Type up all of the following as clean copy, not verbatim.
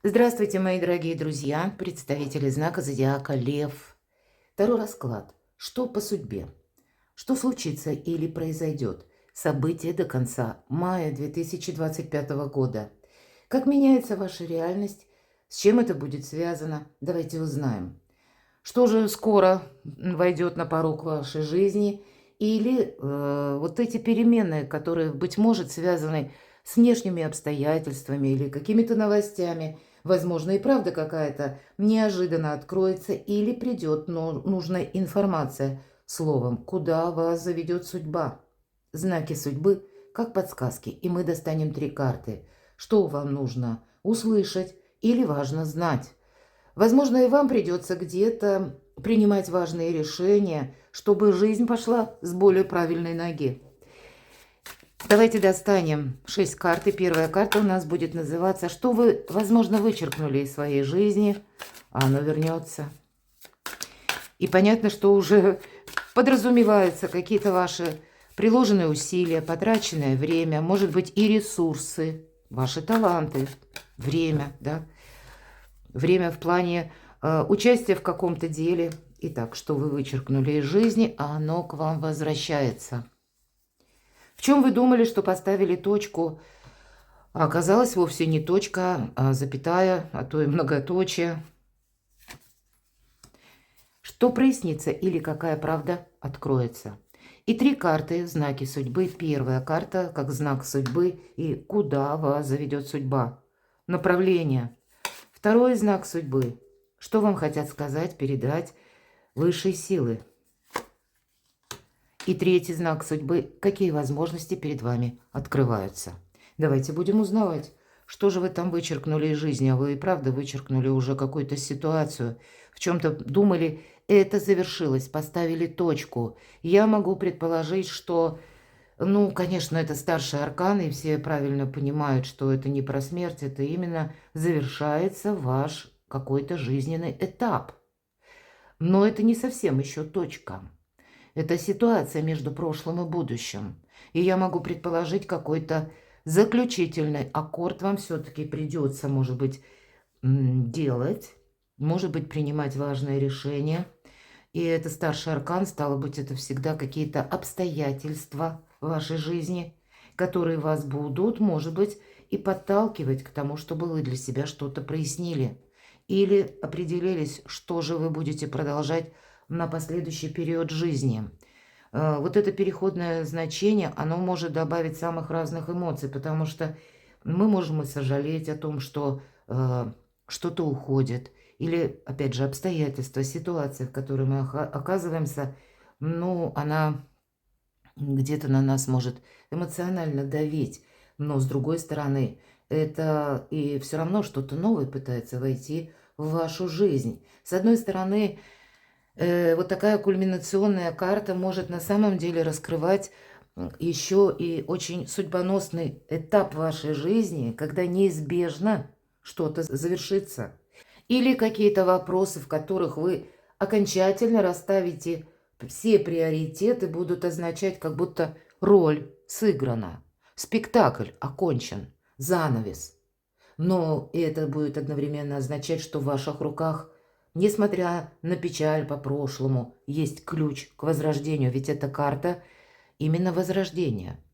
Здравствуйте, мои дорогие друзья, представители знака зодиака Лев. Второй расклад. Что по судьбе? Что случится или произойдет? События до конца мая 2025 года. Как меняется ваша реальность? С чем это будет связано? Давайте узнаем. Что же скоро войдет на порог вашей жизни? Или вот эти перемены, которые, быть может, связаны с внешними обстоятельствами или какими-то новостями, возможно, и правда какая-то неожиданно откроется или придет нужная информация, словом, куда вас заведет судьба. Знаки судьбы, как подсказки, и мы достанем 3 карты. Что вам нужно услышать или важно знать? Возможно, и вам придется где-то принимать важные решения, чтобы жизнь пошла с более правильной ноги. Давайте достанем 6 карт. И первая карта у нас будет называться «Что вы, возможно, вычеркнули из своей жизни, а оно вернется». И понятно, что уже подразумеваются какие-то ваши приложенные усилия, потраченное время, может быть, и ресурсы, ваши таланты, время, да? Время в плане участия в каком-то деле. Итак, что вы вычеркнули из жизни, а оно к вам возвращается. В чем вы думали, что поставили точку, а оказалось вовсе не точка, а запятая, а то и многоточие. Что прояснится или какая правда откроется. И 3 карты, знаки судьбы. Первая карта, как знак судьбы, и куда вас заведет судьба. Направление. Второй знак судьбы. Что вам хотят сказать, передать высшие силы. И третий знак судьбы. Какие возможности перед вами открываются. Давайте будем узнавать, что же вы там вычеркнули из жизни. А вы и правда вычеркнули уже какую-то ситуацию. В чем-то думали, это завершилось, поставили точку. Я могу предположить, что, ну, конечно, это старший аркан, и все правильно понимают, что это не про смерть, это именно завершается ваш какой-то жизненный этап. Но это не совсем еще точка. Это ситуация между прошлым и будущим. И я могу предположить, какой-то заключительный аккорд вам все-таки придется, может быть, делать, может быть, принимать важное решение. И это старший аркан, стало быть, это всегда какие-то обстоятельства в вашей жизни, которые вас будут, может быть, и подталкивать к тому, чтобы вы для себя что-то прояснили. Или определились, что же вы будете продолжать на последующий период жизни. Вот это переходное значение, оно может добавить самых разных эмоций, потому что мы можем и сожалеть о том, что что-то уходит, или, опять же, обстоятельства, ситуация, в которой мы оказываемся, ну, она где-то на нас может эмоционально давить, но, с другой стороны, это и все равно что-то новое пытается войти в вашу жизнь. С одной стороны, вот такая кульминационная карта может на самом деле раскрывать еще и очень судьбоносный этап вашей жизни, когда неизбежно что-то завершится. Или какие-то вопросы, в которых вы окончательно расставите все приоритеты, будут означать, как будто роль сыграна, спектакль окончен, занавес. Но это будет одновременно означать, что в ваших руках, несмотря на печаль по прошлому, есть ключ к возрождению. Ведь эта карта именно возрождения,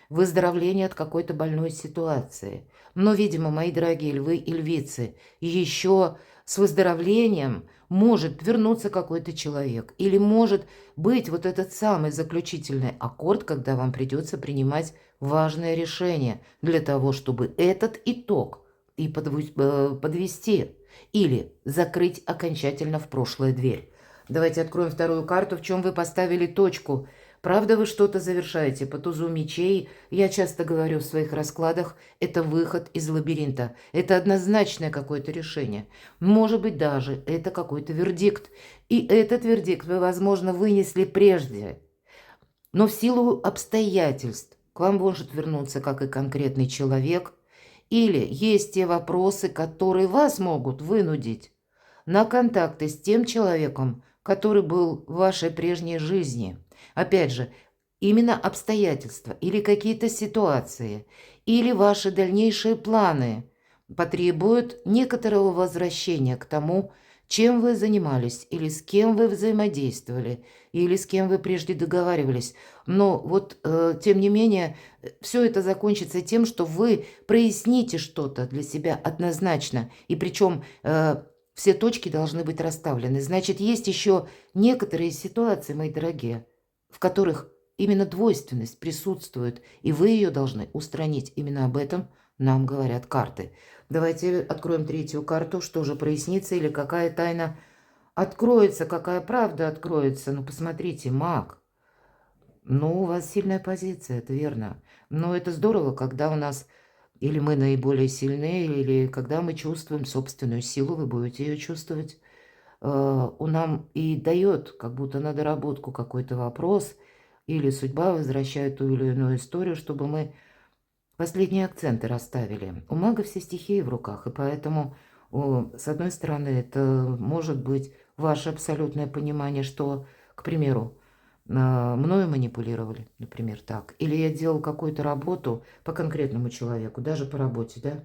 выздоровление от какой-то больной ситуации. Но, видимо, мои дорогие львы и львицы, еще с выздоровлением может вернуться какой-то человек. Или может быть вот этот самый заключительный аккорд, когда вам придется принимать важное решение для того, чтобы этот итог и подвести или закрыть окончательно в прошлое дверь. Давайте откроем вторую карту, в чем вы поставили точку. Правда, вы что-то завершаете по тузу мечей. Я часто говорю в своих раскладах, это выход из лабиринта. Это однозначное какое-то решение. Может быть, даже это какой-то вердикт. И этот вердикт вы, возможно, вынесли прежде. Но в силу обстоятельств к вам может вернуться как и конкретный человек. Или есть те вопросы, которые вас могут вынудить на контакты с тем человеком, который был в вашей прежней жизни. Опять же, именно обстоятельства или какие-то ситуации, или ваши дальнейшие планы потребует некоторого возвращения к тому, чем вы занимались, или с кем вы взаимодействовали, или с кем вы прежде договаривались. Но вот, тем не менее, все это закончится тем, что вы проясните что-то для себя однозначно. И причем все точки должны быть расставлены. Значит, есть еще некоторые ситуации, мои дорогие, в которых именно двойственность присутствует, и вы ее должны устранить. Именно об этом нам говорят карты. Давайте откроем третью карту. Что же прояснится или какая тайна откроется, какая правда откроется? Ну, посмотрите, маг. Ну, у вас сильная позиция, это верно. Но это здорово, когда у нас или мы наиболее сильны, или когда мы чувствуем собственную силу, вы будете ее чувствовать. У нам и дает как будто на доработку какой-то вопрос, или судьба возвращает ту или иную историю, чтобы мы последние акценты расставили. У мага все стихии в руках, и поэтому, с одной стороны, это может быть ваше абсолютное понимание, что, к примеру, мною манипулировали, например, так. Или я делал какую-то работу по конкретному человеку, даже по работе, да.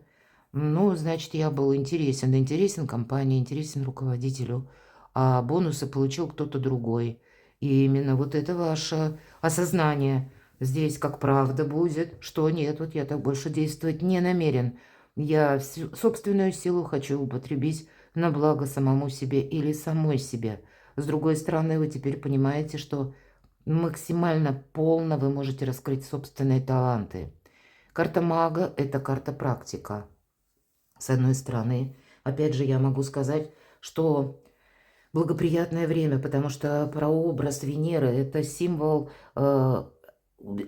Ну, значит, я был интересен компании, интересен руководителю, а бонусы получил кто-то другой. И именно вот это ваше осознание здесь как правда будет, что нет, вот я так больше действовать не намерен. Я собственную силу хочу употребить на благо самому себе или самой себе. С другой стороны, вы теперь понимаете, что максимально полно вы можете раскрыть собственные таланты. Карта мага – это карта практика. С одной стороны, опять же, я могу сказать, что благоприятное время, потому что прообраз Венеры – это символ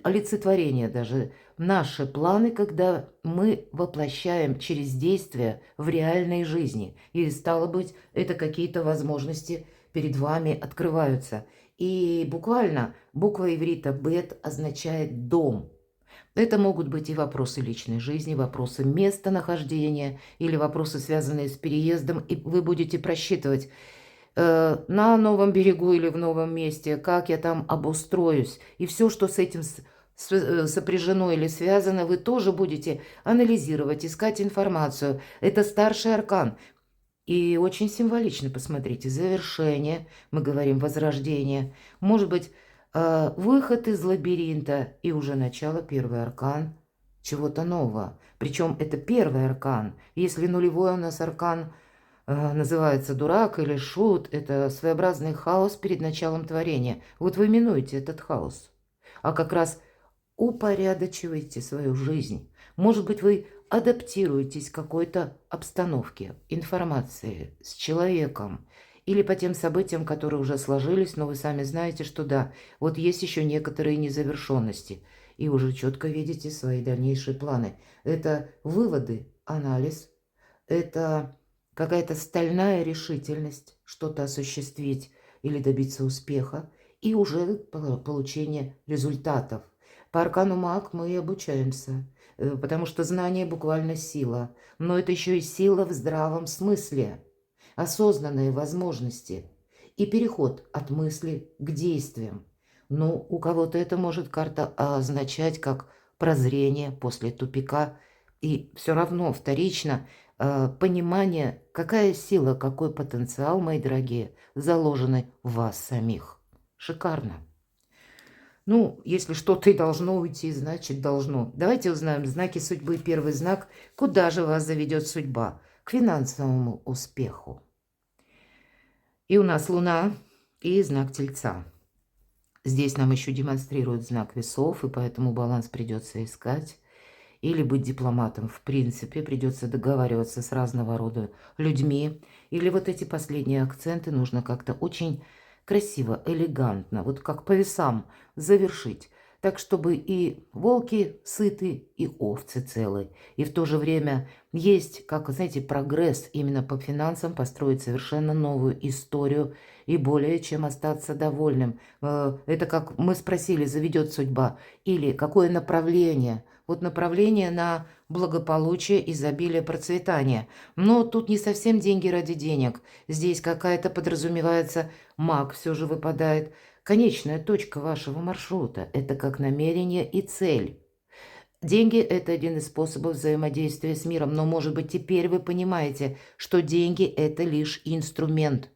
олицетворения даже. Наши планы, когда мы воплощаем через действия в реальной жизни. И стало быть, это какие-то возможности перед вами открываются. И буквально буква иврита «бет» означает «дом». Это могут быть и вопросы личной жизни, вопросы местонахождения или вопросы, связанные с переездом, и вы будете просчитывать на новом берегу или в новом месте, как я там обустроюсь. И все, что с этим сопряжено или связано, вы тоже будете анализировать, искать информацию. Это старший аркан. И очень символично, посмотрите, завершение, мы говорим возрождение, может быть, выход из лабиринта и уже начало, первый аркан чего-то нового. Причем это первый аркан. Если нулевой у нас аркан называется дурак или шут, это своеобразный хаос перед началом творения. Вот вы минуете этот хаос, а как раз упорядочиваете свою жизнь. Может быть, вы адаптируетесь к какой-то обстановке, информации, с человеком или по тем событиям, которые уже сложились, но вы сами знаете, что да, вот есть еще некоторые незавершенности, и уже четко видите свои дальнейшие планы. Это выводы, анализ, это какая-то стальная решительность что-то осуществить или добиться успеха, и уже получение результатов. По аркану маг мы и обучаемся, потому что знание буквально сила, но это еще и сила в здравом смысле, осознанные возможности и переход от мысли к действиям. Ну, у кого-то это может карта означать как прозрение после тупика, и все равно вторично понимание, какая сила, какой потенциал, мои дорогие, заложены в вас самих. Шикарно. Ну, если что-то и должно уйти, значит должно. Давайте узнаем знаки судьбы. Первый знак. Куда же вас заведет судьба? К финансовому успеху. И у нас Луна и знак Тельца. Здесь нам еще демонстрируют знак Весов, и поэтому баланс придется искать. Или быть дипломатом. В принципе, придется договариваться с разного рода людьми. Или вот эти последние акценты нужно как-то очень красиво, элегантно, вот как по весам завершить. Так, чтобы и волки сыты, и овцы целы. И в то же время есть, как, знаете, прогресс именно по финансам, построить совершенно новую историю и более чем остаться довольным. Это как мы спросили, заведет судьба, или какое направление. Вот направление на благополучие, изобилие, процветание. Но тут не совсем деньги ради денег. Здесь какая-то подразумевается маг все же выпадает. Конечная точка вашего маршрута – это как намерение и цель. Деньги – это один из способов взаимодействия с миром, но, может быть, теперь вы понимаете, что деньги – это лишь инструмент.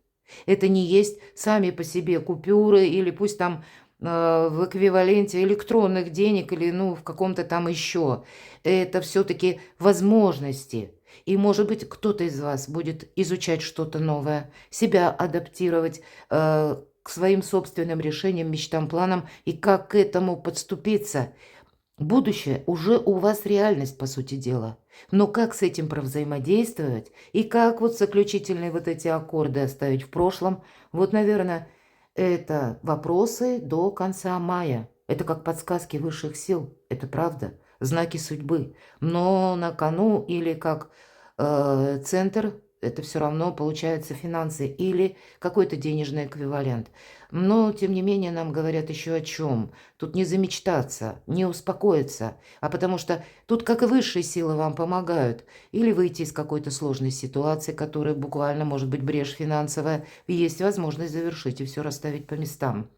Это не есть сами по себе купюры или пусть там в эквиваленте электронных денег или в каком-то там еще. Это все-таки возможности. И, может быть, кто-то из вас будет изучать что-то новое, себя адаптировать к своим собственным решениям, мечтам, планам и как к этому подступиться. Будущее уже у вас реальность, по сути дела. Но как с этим провзаимодействовать и как вот заключительные вот эти аккорды оставить в прошлом, вот, наверное, это вопросы до конца мая. Это как подсказки высших сил, это правда, знаки судьбы. Но на кону или как центр, это все равно получается финансы или какой-то денежный эквивалент. Но, тем не менее, нам говорят еще о чем. Тут не замечтаться, не успокоиться, а потому что тут, как и высшие силы, вам помогают. Или выйти из какой-то сложной ситуации, которая буквально может быть брешь финансовая, и есть возможность завершить и все расставить по местам.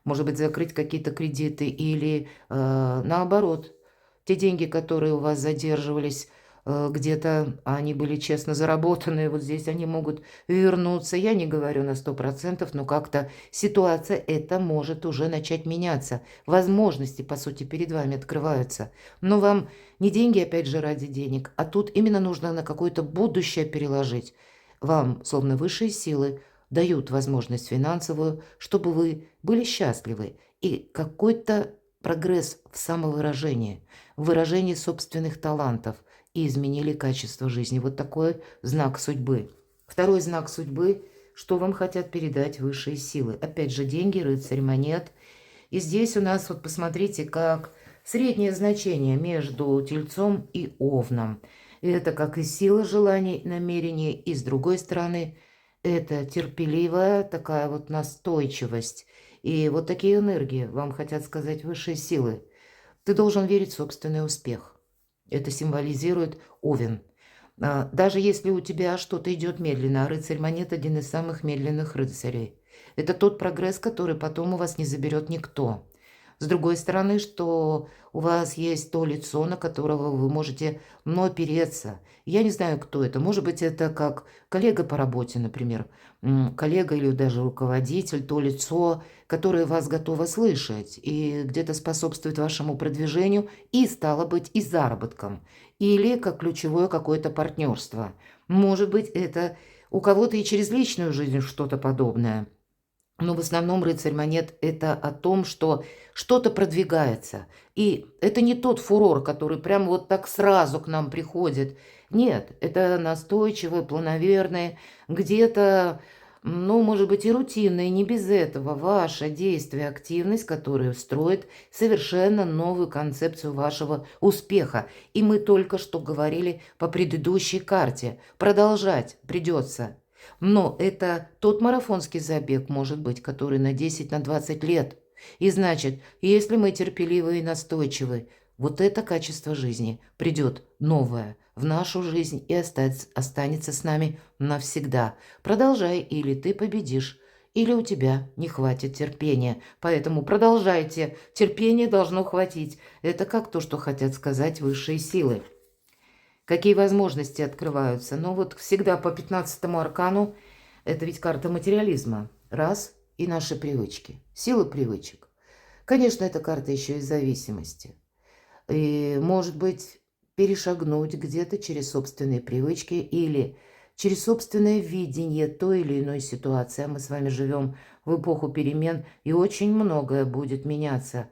Может быть, закрыть какие-то кредиты или наоборот, те деньги, которые у вас задерживались, где-то они были честно заработанные, вот здесь они могут вернуться. Я не говорю на 100%, но как-то ситуация эта может уже начать меняться. Возможности, по сути, перед вами открываются. Но вам не деньги, опять же, ради денег, а тут именно нужно на какое-то будущее переложить. Вам, словно высшие силы, дают возможность финансовую, чтобы вы были счастливы. И какой-то прогресс в самовыражении, в выражении собственных талантов и изменили качество жизни. Вот такой знак судьбы. Второй знак судьбы, что вам хотят передать высшие силы. Опять же, деньги, рыцарь монет. И здесь у нас, вот посмотрите, как среднее значение между Тельцом и Овном. Это как и сила желаний, намерений, и с другой стороны, это терпеливая такая вот настойчивость. И вот такие энергии вам хотят сказать высшие силы. Ты должен верить в собственный успех. Это символизирует Овен. Даже если у тебя что-то идет медленно, а рыцарь монет один из самых медленных рыцарей. Это тот прогресс, который потом у вас не заберет никто. С другой стороны, что у вас есть то лицо, на которого вы можете опереться. Я не знаю, кто это. Может быть, это как коллега по работе, например. Коллега или даже руководитель, то лицо, которое вас готово слышать и где-то способствует вашему продвижению и, стало быть, и заработкам. Или как ключевое какое-то партнерство. Может быть, это у кого-то и через личную жизнь что-то подобное. Но в основном рыцарь монет – это о том, что что-то продвигается. И это не тот фурор, который прямо вот так сразу к нам приходит. Нет, это настойчивое, плановерное, где-то, может быть, и рутинное, не без этого. Ваше действие, активность, которая строит совершенно новую концепцию вашего успеха. И мы только что говорили по предыдущей карте. Продолжать придется. Но это тот марафонский забег, может быть, который на 10, на 20 лет. И значит, если мы терпеливы и настойчивы, вот это качество жизни придет новое в нашу жизнь и останется с нами навсегда. Продолжай, или ты победишь, или у тебя не хватит терпения. Поэтому продолжайте, терпения должно хватить. Это как то, что хотят сказать высшие силы. Какие возможности открываются? Вот всегда по 15-му аркану, это ведь карта материализма. Раз, и наши привычки. Сила привычек. Конечно, это карта еще и зависимости. И, может быть, перешагнуть где-то через собственные привычки или через собственное видение той или иной ситуации. А мы с вами живем в эпоху перемен, и очень многое будет меняться.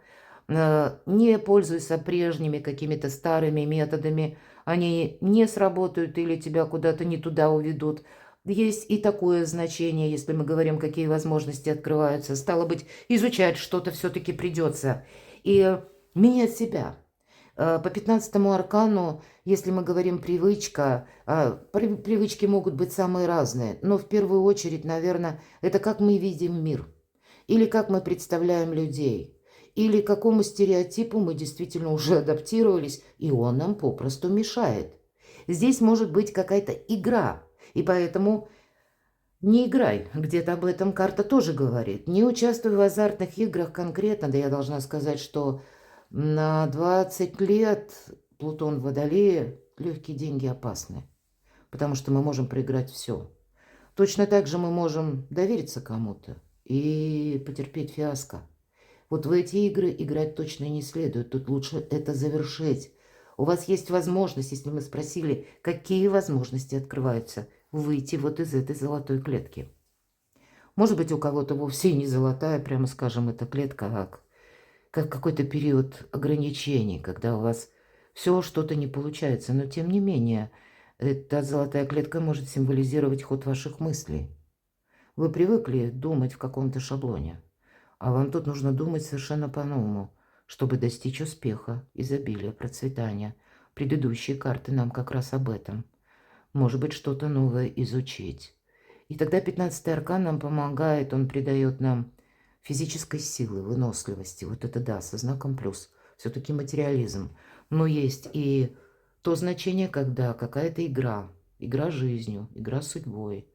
Не пользуйся прежними какими-то старыми методами, они не сработают или тебя куда-то не туда уведут. Есть и такое значение, если мы говорим, какие возможности открываются. Стало быть, изучать что-то все-таки придется. И менять себя. По 15-му аркану, если мы говорим привычка, привычки могут быть самые разные. Но в первую очередь, наверное, это как мы видим мир. Или как мы представляем людей. Или к какому стереотипу мы действительно уже адаптировались, и он нам попросту мешает. Здесь может быть какая-то игра, и поэтому не играй. Где-то об этом карта тоже говорит. Не участвуй в азартных играх конкретно, да я должна сказать, что На 20 лет Плутон в Водолее, легкие деньги опасны, потому что мы можем проиграть все. Точно так же мы можем довериться кому-то и потерпеть фиаско. Вот в эти игры играть точно не следует. Тут лучше это завершить. У вас есть возможность, если мы спросили, какие возможности открываются, выйти вот из этой золотой клетки. Может быть, у кого-то вовсе не золотая, прямо скажем, эта клетка, а как какой-то период ограничений, когда у вас все что-то не получается. Но тем не менее, эта золотая клетка может символизировать ход ваших мыслей. Вы привыкли думать в каком-то шаблоне, а вам тут нужно думать совершенно по-новому, чтобы достичь успеха, изобилия, процветания. Предыдущие карты нам как раз об этом. Может быть, что-то новое изучить. И тогда 15-й аркан нам помогает, он придает нам физической силы, выносливости. Вот это да, со знаком плюс. Все-таки материализм. Но есть и то значение, когда какая-то игра жизнью, игра судьбой,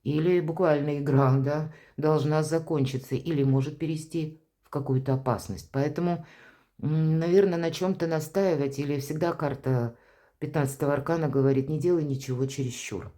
или буквально игра, да, должна закончиться, или может перейти в какую-то опасность. Поэтому, наверное, на чем-то настаивать, или всегда карта 15-го аркана говорит, не делай ничего чересчур.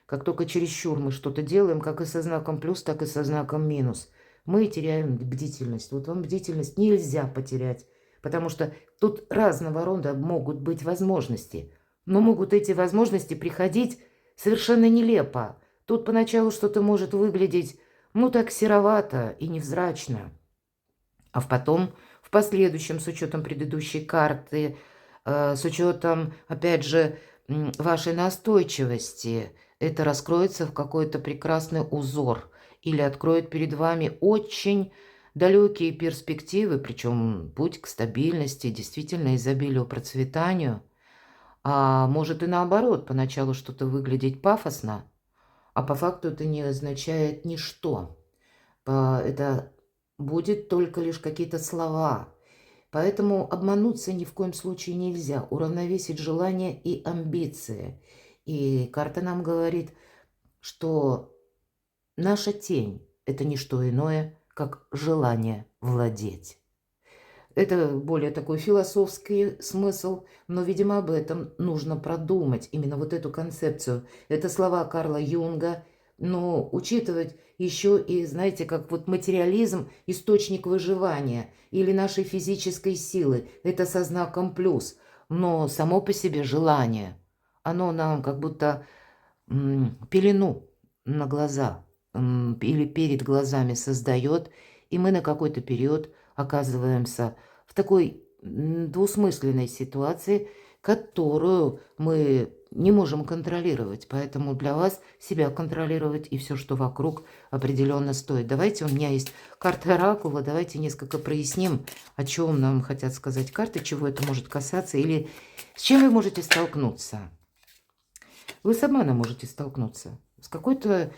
Как только чересчур мы что-то делаем, как и со знаком плюс, так и со знаком минус, мы теряем бдительность. Вот вам бдительность нельзя потерять, потому что тут разного рода могут быть возможности. Но могут эти возможности приходить совершенно нелепо. Тут поначалу что-то может выглядеть, ну, так серовато и невзрачно. А потом, в последующем, с учетом предыдущей карты, с учетом, опять же, вашей настойчивости, это раскроется в какой-то прекрасный узор или откроет перед вами очень далекие перспективы, причем путь к стабильности, действительно изобилию, процветанию. А может и наоборот, поначалу что-то выглядеть пафосно, а по факту это не означает ничто. Это будет только лишь какие-то слова. Поэтому обмануться ни в коем случае нельзя, уравновесить желания и амбиции. И карта нам говорит, что наша тень – это не что иное, как желание владеть. Это более такой философский смысл, но, видимо, об этом нужно продумать, именно вот эту концепцию. Это слова Карла Юнга, но учитывать еще и, знаете, как вот материализм – источник выживания или нашей физической силы. Это со знаком плюс, но само по себе желание, оно нам как будто пелену на глаза или перед глазами создает, и мы на какой-то период оказываемся в такой двусмысленной ситуации, которую мы не можем контролировать. Поэтому для вас себя контролировать и все, что вокруг, определенно стоит. Давайте, у меня есть карта оракула, давайте несколько проясним, о чем нам хотят сказать карты, чего это может касаться, или с чем вы можете столкнуться. Вы с обманом можете столкнуться, с какой-то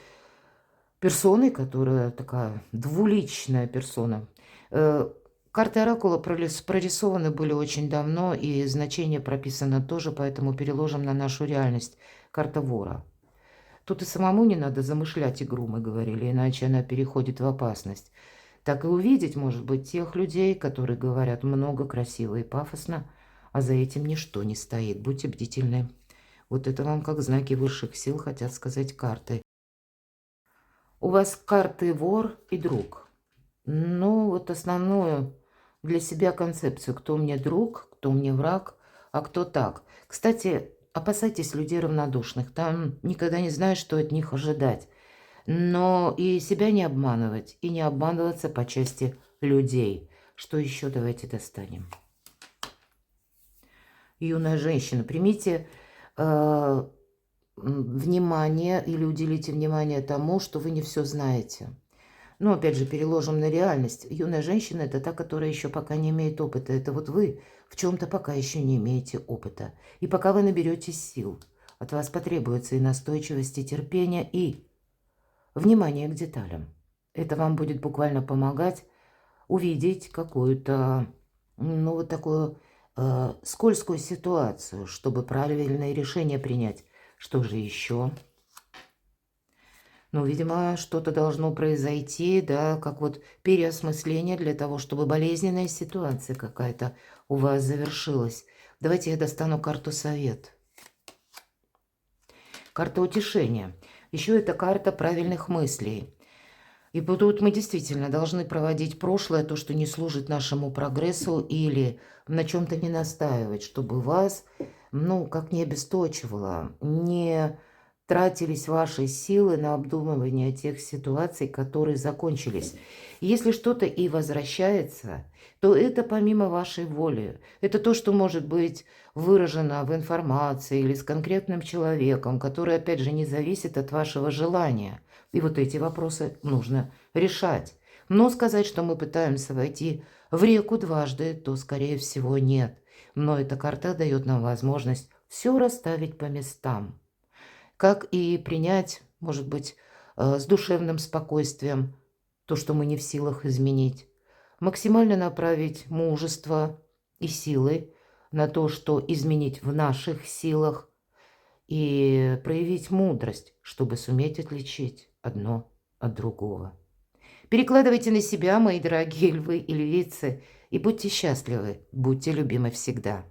персоной, которая такая двуличная персона. Карты оракула прорисованы были очень давно, и значение прописано тоже, поэтому переложим на нашу реальность. Карта вора. Тут и самому не надо замышлять игру, мы говорили, иначе она переходит в опасность. Так и увидеть, может быть, тех людей, которые говорят много, красиво и пафосно, а за этим ничто не стоит. Будьте бдительны. Вот это вам как знаки высших сил хотят сказать карты. У вас карты вор и друг. Ну, вот основную для себя концепцию, кто мне друг, кто мне враг, а кто так. Кстати, опасайтесь людей равнодушных. Там никогда не знаешь, что от них ожидать. Но и себя не обманывать, и не обманываться по части людей. Что еще давайте достанем. Юная женщина, примите внимание или уделите внимание тому, что вы не все знаете. Ну, опять же, переложим на реальность. Юная женщина – это та, которая еще пока не имеет опыта. Это вот вы в чем-то пока еще не имеете опыта. И пока вы наберетесь сил, от вас потребуется и настойчивость, и терпение, и внимание к деталям. Это вам будет буквально помогать увидеть какую-то, ну, вот такую скользкую ситуацию, чтобы правильное решение принять. Что же еще? Ну, видимо, что-то должно произойти, да, как вот переосмысление для того, чтобы болезненная ситуация какая-то у вас завершилась. Давайте я достану карту совет. Карта утешения. Еще это карта правильных мыслей. И тут мы действительно должны проводить прошлое, то, что не служит нашему прогрессу, или на чем-то не настаивать, чтобы вас, ну, как не обесточивало, не тратились ваши силы на обдумывание тех ситуаций, которые закончились. И если что-то и возвращается, то это помимо вашей воли. Это то, что может быть выражено в информации или с конкретным человеком, который, опять же, не зависит от вашего желания. И вот эти вопросы нужно решать. Но сказать, что мы пытаемся войти в реку дважды, то, скорее всего, нет. Но эта карта дает нам возможность все расставить по местам. Как и принять, может быть, с душевным спокойствием то, что мы не в силах изменить. Максимально направить мужество и силы на то, что изменить в наших силах, и проявить мудрость, чтобы суметь отличить одно от другого. Перекладывайте на себя, мои дорогие львы и львицы, и будьте счастливы, будьте любимы всегда.